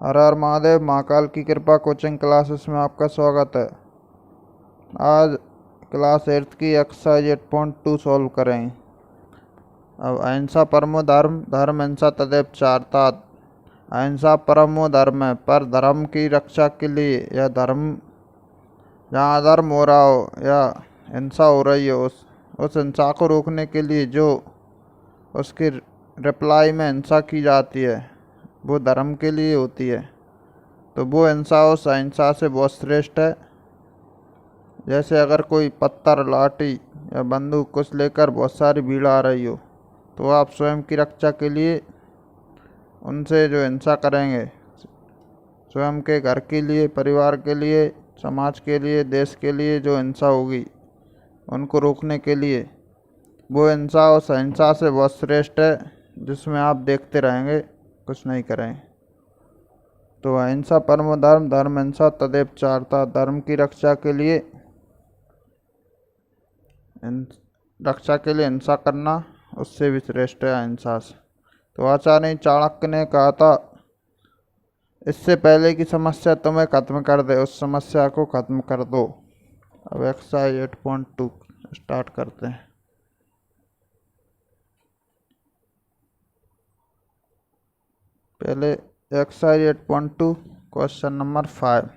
हर हर महादेव। महाकाल की कृपा coaching classes में आपका स्वागत है। आज क्लास 8 की एक्सरसाइज 8.2 सॉल्व करें। अब अहिंसा परमो धर्म, धर्म हिंसा तदेव चारता। अहिंसा परमो धर्म है, पर धर्म की रक्षा के लिए या धर्म जहाँ अधर्म हो रहा हो या हिंसा हो रही हो उस हिंसा को रोकने के लिए जो उसकी रिप्लाई में हिंसा की जाती है वो धर्म के लिए होती है। तो वो हिंसा उस अहिंसा से बहुत श्रेष्ठ है। जैसे अगर कोई पत्थर, लाठी या बंदूक कुछ लेकर बहुत सारी भीड़ आ रही हो तो आप स्वयं की रक्षा के लिए उनसे जो हिंसा करेंगे, स्वयं के घर के लिए, परिवार के लिए, समाज के लिए, देश के लिए जो हिंसा होगी उनको रोकने के लिए वो हिंसा उस अहिंसा से बहुत श्रेष्ठ है जिसमें आप देखते रहेंगे, कुछ नहीं करें। तो अहिंसा परमो धर्म, धर्म हिंसा तदेव चारता। धर्म की रक्षा के लिए हिंसा करना उससे भी श्रेष्ठ है अहिंसा से। तो आचार्य चाणक्य ने कहा था, इससे पहले की समस्या तुम्हें खत्म कर दे उस समस्या को खत्म कर दो। अब एक्सरसाइज 8.2 स्टार्ट करते हैं। पहले exercise 8.2 question number 5।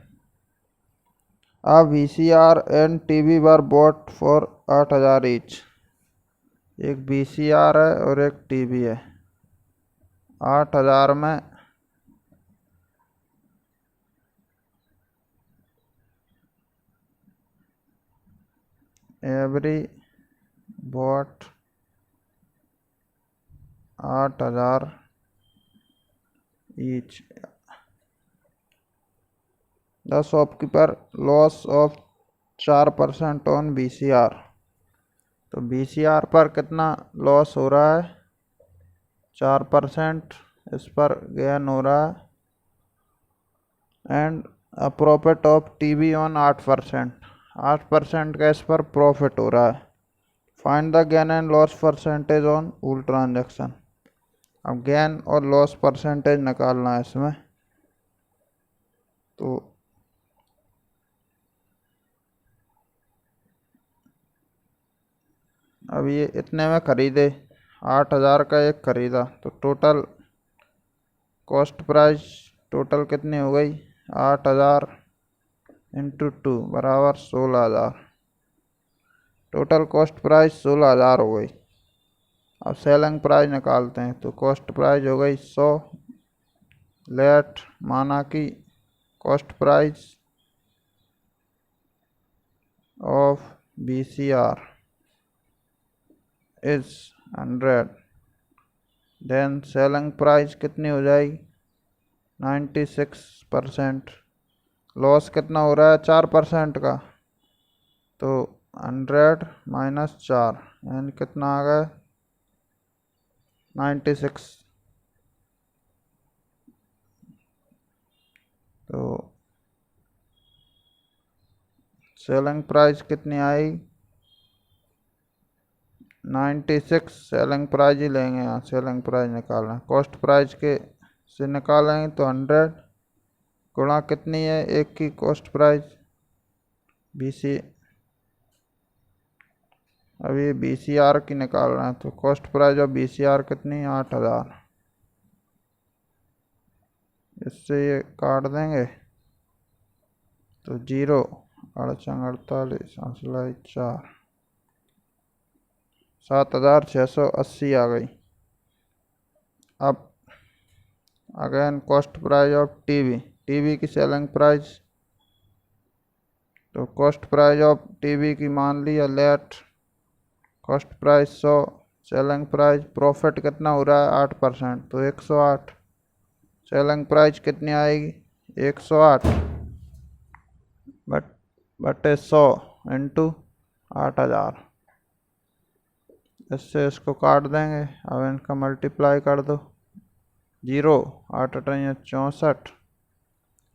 A VCR and TV were bought for 8,000 each। एक VCR है और एक टीवी है। 8,000 में every bought 8,000 each. The shopkeeper loss of 4% on VCR। तो VCR पर कितना लॉस हो रहा है? 4%। इस पर गेन हो रहा है। And a profit of TV on 8%। 8% का इस पर प्रॉफिट हो रहा है। Find the gain and loss percentage on all transaction. अब गेन और लॉस परसेंटेज निकालना है इसमें। तो अब ये इतने में खरीदे, 8,000 का एक खरीदा, तो टोटल कॉस्ट प्राइस टोटल कितनी हो गई? 8,000 इंटू 2 बराबर 16,000। टोटल कॉस्ट प्राइस 16,000 हो गई। अब सेलिंग प्राइस निकालते हैं। तो कॉस्ट प्राइस हो गई 100। लेट माना कि cost price of VCR is 100। Then selling price कितनी हो जाएगी? 96%। लॉस कितना हो रहा है? 4% का। तो 100 माइनस 4 यानी कितना आ गया? 96। तो सेलिंग प्राइस कितनी आई? 96 सेलिंग प्राइस ही लेंगे। यहाँ सेलिंग प्राइस निकालना, कॉस्ट प्राइस के से निकालेंगे तो 100 गुणा कितनी है एक की कॉस्ट प्राइस? BC। अब ये VCR की निकालना है। तो कॉस्ट प्राइस ऑफ VCR कितनी? 8,000। इससे ये काट देंगे तो 0 अड़चन 48 असलाई 4 7,680 आ गई। अब again cost price of TV की सेलिंग प्राइस। तो कॉस्ट प्राइस ऑफ टीवी की मान लिया let cost price 100, selling price, profit कितना हो रहा है? 8%। तो 108। सेलिंग प्राइस कितनी आएगी? 108 बटे 100 इंटू 8,000। इससे इसको काट देंगे। अब इनका मल्टीप्लाई कर दो। 0 8 8 64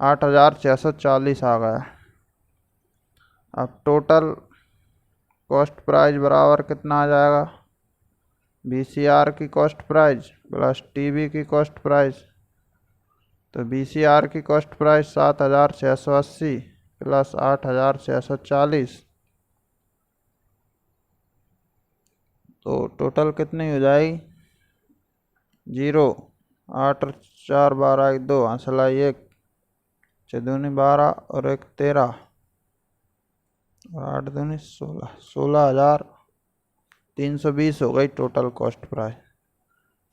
8,640 आ गया। अब टोटल कॉस्ट प्राइस बराबर कितना आ जाएगा? VCR की कॉस्ट प्राइस प्लस टीवी की कॉस्ट प्राइस। तो BCR की कॉस्ट प्राइस 7,680 प्लस 8,640, तो टोटल कितनी हो जाएगी? 0, 8 और 4 12 1 2 हंसला 1, 6 दूनी 12 और 1 13 और 8 दूनी 16, 16,320 हो गई total cost price.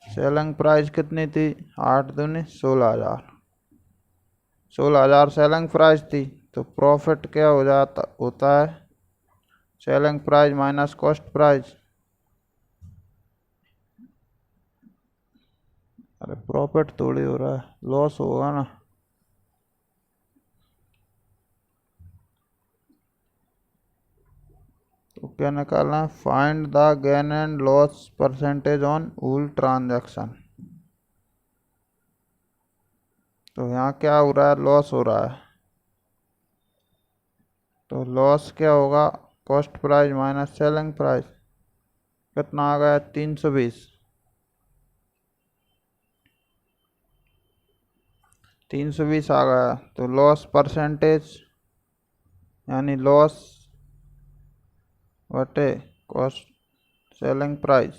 Selling price कितनी थी? 8 दूनी 16,000, 16,000 सेलिंग प्राइस थी। तो प्रॉफिट क्या होता है? Selling price minus cost price. अरे प्रॉफिट थोड़ी हो रहा है, लॉस होगा ना। तो क्या निकालना है? Find the gain and loss percentage on all transaction. तो यहाँ क्या हो रहा है? लॉस हो रहा है। तो लॉस क्या होगा? Cost price minus selling price. कितना आ गया? 320। 320 आ गया। तो लॉस परसेंटेज यानी लॉस बटे कॉस्ट सेलिंग प्राइस,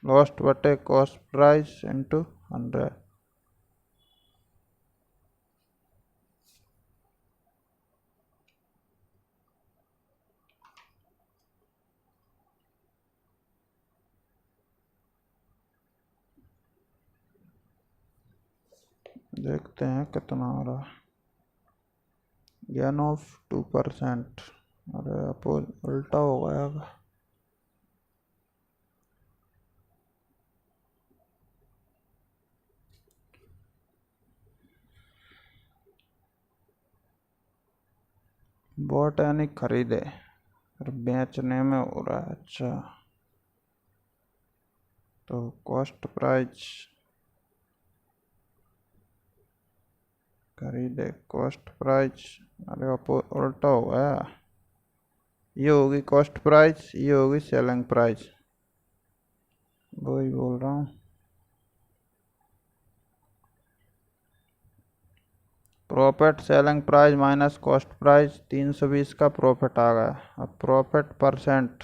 लॉस्ट बटे कॉस्ट प्राइस इंटू 100। देखते हैं कितना हो रहा है। Gain of 2%। अरे अपोज उल्टा हो गया। बॉट यानी खरीदे और बेचने में हो रहा है। अच्छा, तो कॉस्ट प्राइस खरीदे कॉस्ट प्राइस, अरे उल्टा हो गया। ये होगी कॉस्ट प्राइस, ये होगी सेलिंग प्राइस, वही बोल रहा हूँ। Profit selling price minus cost price, 320 का प्रॉफिट आ गया। अब प्रॉफिट परसेंट,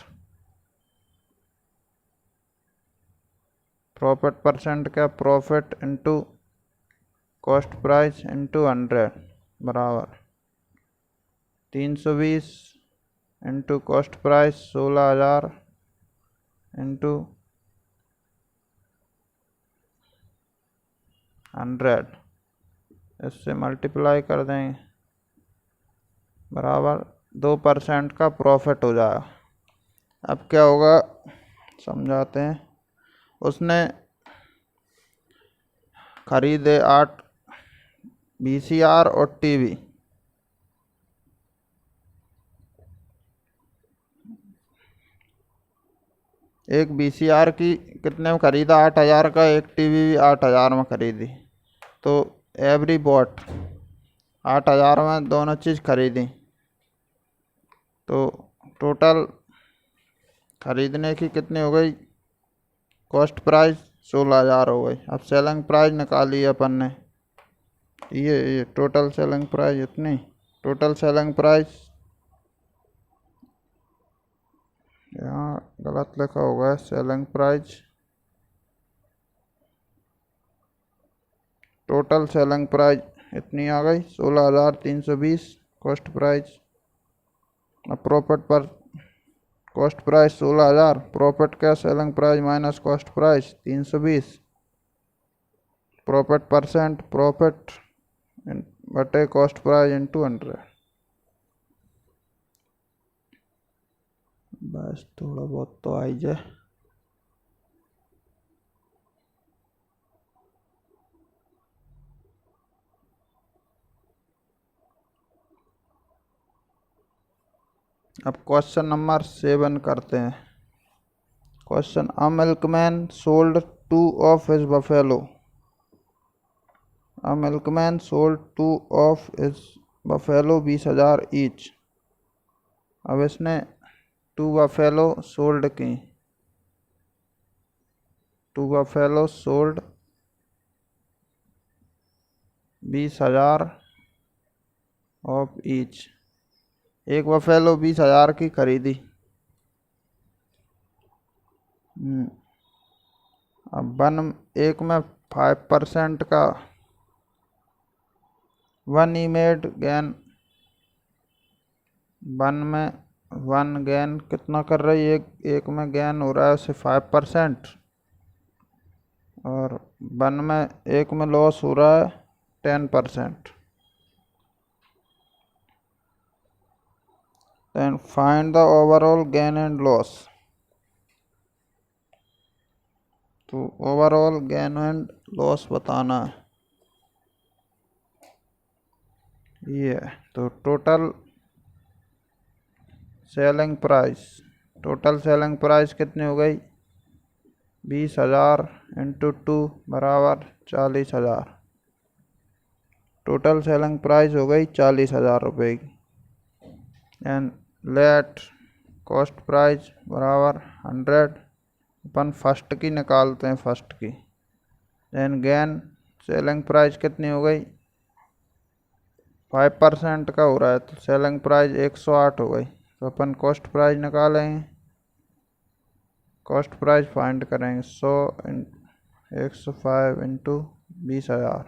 प्रॉफिट परसेंट क्या? Profit into cost price into 100 बराबर 320 इंटू कॉस्ट प्राइस 16,000 इंटू 100, इससे मल्टीप्लाई कर देंगे बराबर 2% का प्रॉफिट हो जाएगा। अब क्या होगा समझाते हैं। उसने खरीदे 8 VCR और टीवी। एक VCR की कितने में खरीदा? 8,000 का। एक टीवी भी 8,000 में खरीदी। तो एवरी बॉट 8,000 में दोनों चीज़ खरीदी। तो टोटल खरीदने की कितनी हो गई? कॉस्ट प्राइस 16,000 हो गई। अब सेलिंग प्राइस निकाली अपन ने। ये टोटल सेलिंग प्राइस इतनी। टोटल सेलिंग प्राइस यहाँ गलत लिखा होगा। Selling price, total selling price इतनी आ गई 16,320 कॉस्ट प्राइस। अब प्रॉफिट पर कॉस्ट प्राइस 16,000, प्रॉफिट क्या? Selling price minus cost price 320, profit percent profit बटे कॉस्ट प्राइस इंटू 100। बस थोड़ा बहुत तो आई जाए। अब क्वेश्चन नंबर 7 करते हैं। Question, a milkman sold 2 of his buffalo. A milkman sold 2 of his buffalo 20,000 each. अब इसने 2 बफेलो सोल्ड की। 2 बफेलो सोल्ड 20,000 ऑफ ईच। एक बफेलो 20,000 की खरीदी। अब एक में 5% का one he made gain, one gain कितना कर रही है, एक में गेन हो रहा है उसे 5%, और एक में लॉस हो रहा है 10%। Then find the overall gain and loss. तो ओवरऑल गेन एंड लॉस बताना है ये। तो टोटल सेलिंग प्राइस कितनी हो गई, 20,000 इंटू 2 बराबर 40,000। टोटल सेलिंग प्राइस हो गई 40,000 रुपये की। एंड लेट कॉस्ट प्राइस बराबर 100। अपन फर्स्ट की निकालते हैं, फर्स्ट की। देन गेन सेलिंग प्राइस कितनी हो गई, 5% का हो रहा है, तो सेलिंग प्राइस 108 हो गई। तो अपन कॉस्ट प्राइस निकालेंगे, कॉस्ट प्राइस फाइंड करेंगे 105 इंटू 20,000,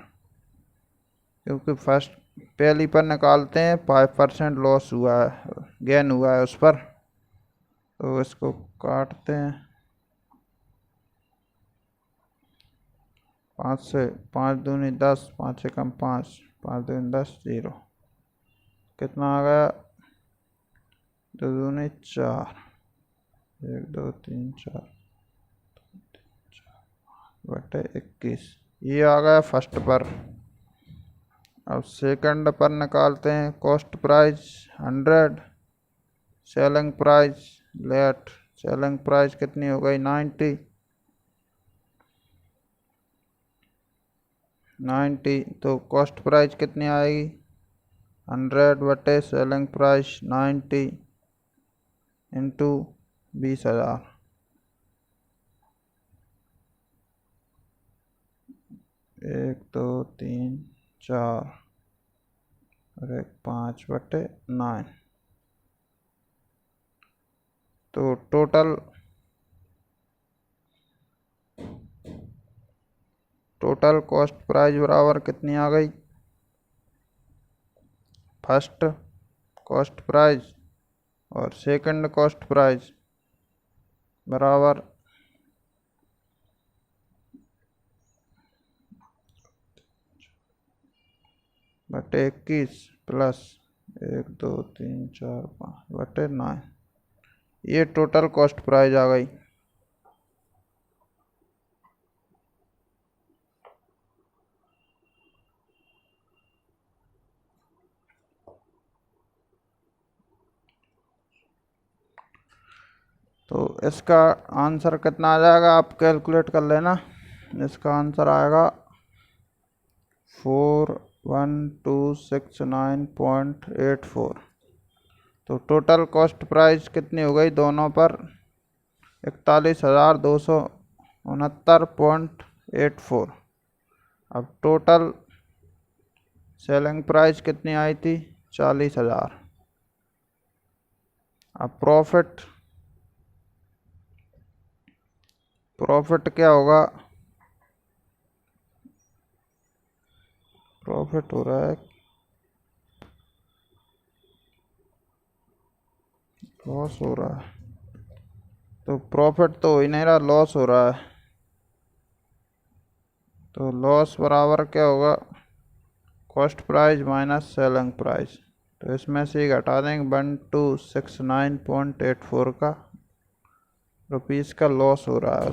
क्योंकि फर्स्ट पहली पर निकालते हैं 5% लॉस हुआ है, गेन हुआ है उस पर। तो इसको काटते हैं 5 से, 5 दूनी 10, 5 से कम 5, 5 दूनी 10, 0। कितना आ गया, 2 दूनी 4, 1 2 3 4 बटे 21। ये आ गया फर्स्ट पर। अब सेकंड पर निकालते हैं cost price 100, selling price late selling price कितनी हो गई 90। तो कॉस्ट प्राइस कितनी आएगी 100 बटे सेलिंग प्राइस 90 इंटू 20,000। 1 2 3 4 और 1 5 बटे 9। तो टोटल कॉस्ट प्राइस बराबर कितनी आ गई, फर्स्ट कॉस्ट प्राइस और सेकंड कॉस्ट प्राइस बराबर बटे 21 प्लस 1 2 3 4 5 बटे 9। ये टोटल कॉस्ट प्राइस आ गई। तो इसका आंसर कितना आ जाएगा, आप कैलकुलेट कर लेना। इसका आंसर आएगा 41,269.84। तो टोटल कॉस्ट प्राइस कितनी हो गई दोनों पर, 41,269.84। अब टोटल सेलिंग प्राइस कितनी आई थी 40,000। अब प्रॉफिट क्या होगा, प्रॉफिट हो रहा है, लॉस हो रहा है। तो प्रॉफिट तो हो ही नहीं रहा, लॉस हो रहा है। तो लॉस बराबर क्या होगा, cost price minus selling price. तो इसमें से ही घटा देंगे 1269.84 का रुपीस का लॉस हो रहा है।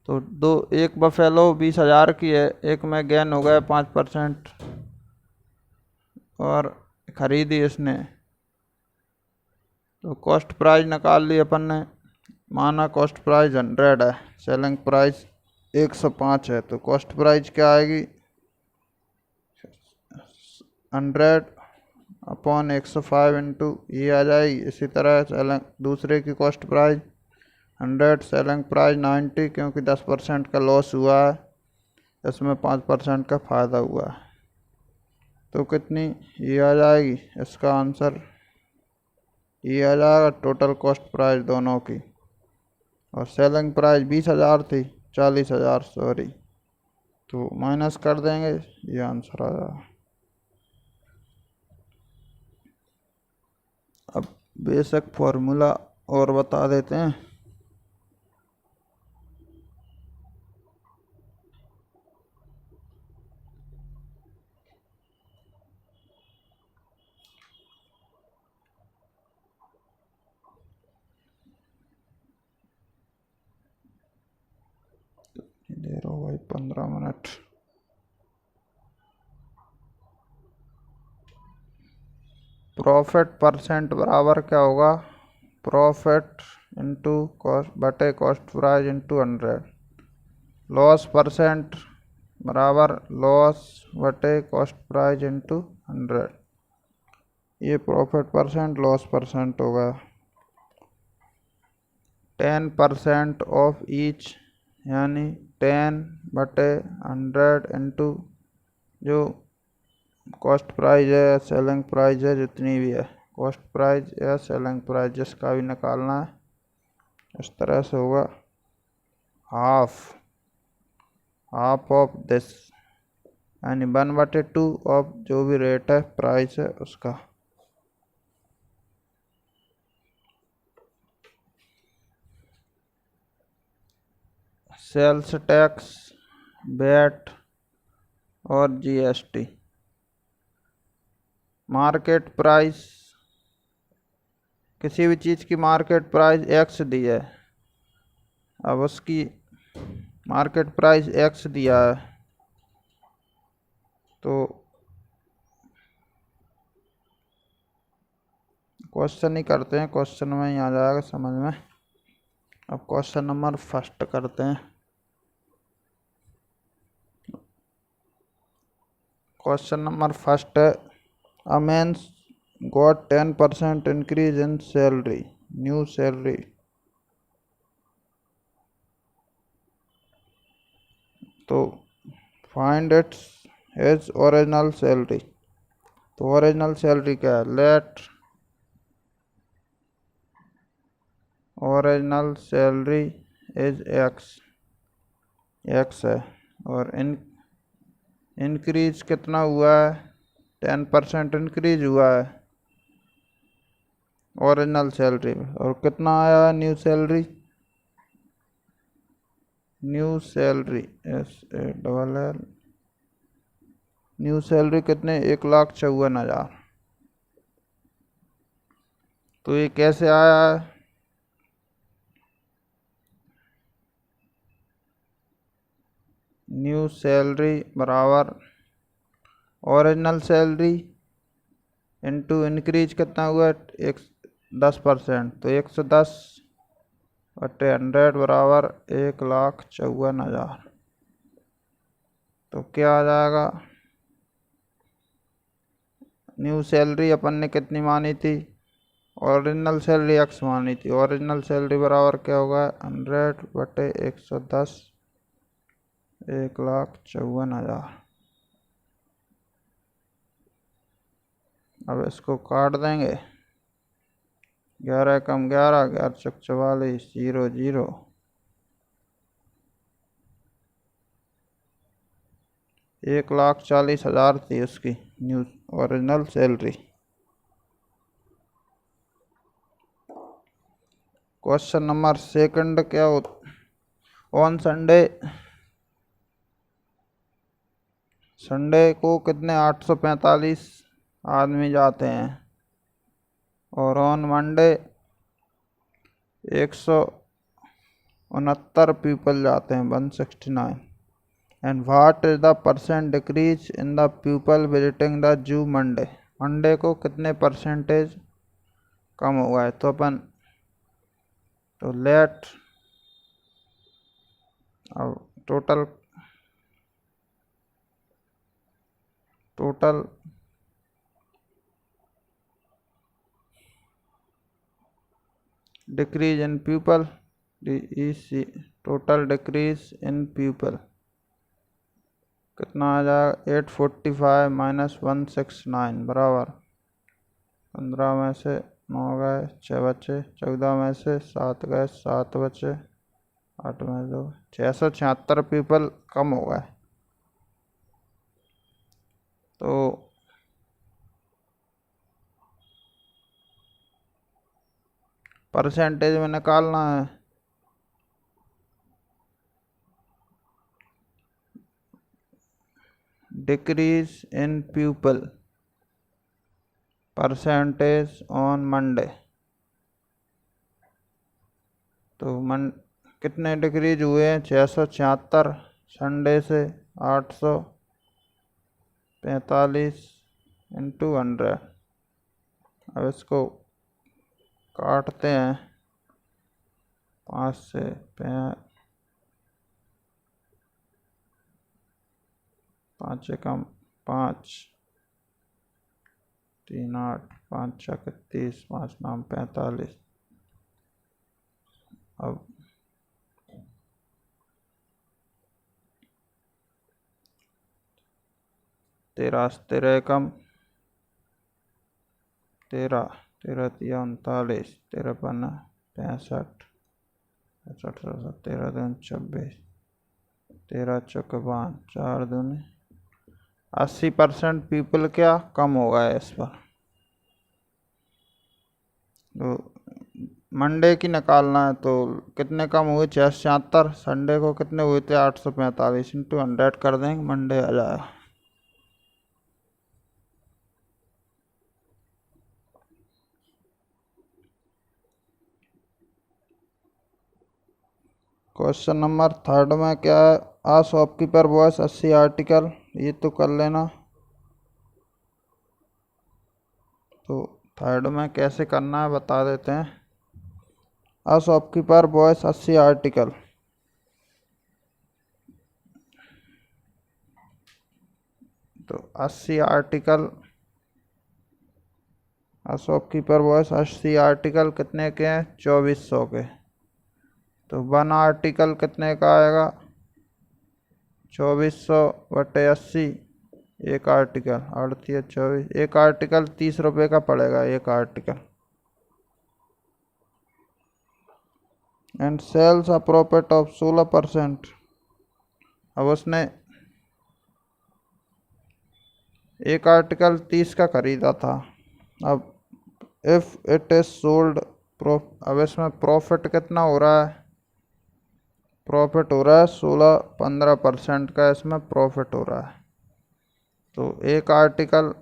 तो एक बफेलो 20,000 की है, एक में गेन हो गया 5% और खरीदी इसने। तो कॉस्ट प्राइस निकाल ली अपन ने, माना कॉस्ट प्राइस 100 है, सेलिंग प्राइस 105 है। तो कॉस्ट प्राइस क्या आएगी 100 अपॉन 105 इंटू ये आ जाएगी। इसी तरह दूसरे की कॉस्ट प्राइस 100, सेलिंग प्राइस 90, क्योंकि 10% का लॉस हुआ है, इसमें 5% का फ़ायदा हुआ है। तो कितनी ये आ जाएगी, इसका आंसर ये आ जाएगा टोटल कॉस्ट प्राइस दोनों की। और सेलिंग प्राइस 20,000 थी, 40,000 सॉरी, तो माइनस कर देंगे, ये आंसर आ जाएगा। अब बेसिक फॉर्मूला और बता देते हैं। दे रहा हूँ भाई 15 मिनट। प्रॉफिट परसेंट बराबर क्या होगा, प्रॉफिट इंटू कॉस्ट बटे cost price into 100। Loss percent बराबर लॉस बटे कॉस्ट प्राइस इंटू 100। ये प्रॉफिट परसेंट लॉस परसेंट होगा। 10% ऑफ ईच यानी 10 बटे 100 इंटू जो कॉस्ट प्राइस है, सेलिंग प्राइस है, जितनी भी है कॉस्ट प्राइस या सेलिंग प्राइस जिसका भी निकालना है, इस तरह से होगा। हाफ ऑफ दिस यानी 1/2 ऑफ जो भी रेट है प्राइस है उसका। सेल्स टैक्स, वैट और जीएसटी। मार्केट प्राइस, किसी भी चीज़ की मार्केट प्राइस एक्स दी है, अब उसकी मार्केट प्राइस एक्स दिया है तो क्वेश्चन ही करते हैं, क्वेश्चन में ही आ जाएगा समझ में। अब क्वेश्चन नंबर फर्स्ट करते हैं। क्वेश्चन नंबर फर्स्ट है, a man got 10% increase in salary, new salary. तो find its his original salary। तो ओरिजिनल सैलरी क्या है, let original salary is X है। और इंक्रीज कितना हुआ है, 10% इंक्रीज हुआ है ओरिजिनल सैलरी में। और कितना आया है new salary, SALL, new salary कितने, 1,54,000। तो ये कैसे आया है, न्यू सैलरी बराबर ओरिजिनल सैलरी इंटू इंक्रीज कितना हुआ, 10%, तो 110 बटे 100 बराबर 1,54,000। तो क्या आ जाएगा, न्यू सैलरी अपन ने कितनी मानी थी, ओरिजिनल सैलरी एक्स मानी थी। ओरिजिनल सैलरी बराबर क्या होगा, 100 बटे 110, 1,54,000। अब इसको काट देंगे, 11 कम 11, 11 चौक 44, 0 0। 1,40,000 थी उसकी new original salary. Question number second क्या हो, ऑन संडे को कितने 845 आदमी जाते हैं। और ऑन मंडे 169 पीपल जाते हैं, 169। And what is the percent decrease in the people visiting the zoo Monday. Monday को कितने परसेंटेज कम हुआ है। तो अपन तो लेट अब total decrease in pupil, DEC, total decrease in pupil कितना आ जाएगा 845 माइनस 169 बराबर 15 में से 9 गए 6 बचे, 14 में से 7 गए 7 बचे, 8 में 2 676 पीपल कम हो गए। तो परसेंटेज में निकालना है। Decrease in people percentage on Monday. तो कितने डिक्रीज हुए हैं 676 संडे से 845 इंटू 100। अब इसको काटते हैं 5 से 5 से कम 5 3 8 5 6 31 5 9 45। अब तेरह कम 13 13 39 13 65 65 13 दूनी 26 13 चौके 4 दूनी 80% पीपल क्या कम होगा इस पर। तो मंडे की निकालना है तो कितने कम हुए 676, संडे को कितने हुए थे 845 इंटू 100 कर देंगे मंडे आ जाएगा। क्वेश्चन नंबर 3 में क्या है, आ शॉपकीपर बॉयस 80 आर्टिकल, ये तो कर लेना। तो 3 में कैसे करना है बता देते हैं। आ शॉपकीपर बॉयस 80 आर्टिकल, तो 80 आर्टिकल शॉपकीपर बॉयस 80 आर्टिकल कितने के हैं 2400 के। तो 1 आर्टिकल कितने का आएगा 2400 बटे 80, एक आर्टिकल 38 24, एक आर्टिकल 30 रुपये का पड़ेगा एक article. And sells a profit of 16%। अब उसने एक आर्टिकल 30 का खरीदा था। अब इफ इट इज सोल्ड, अब इसमें प्रॉफिट कितना हो रहा है, प्रॉफिट हो रहा है 16 15% का इसमें प्रॉफिट हो रहा है। तो एक आर्टिकल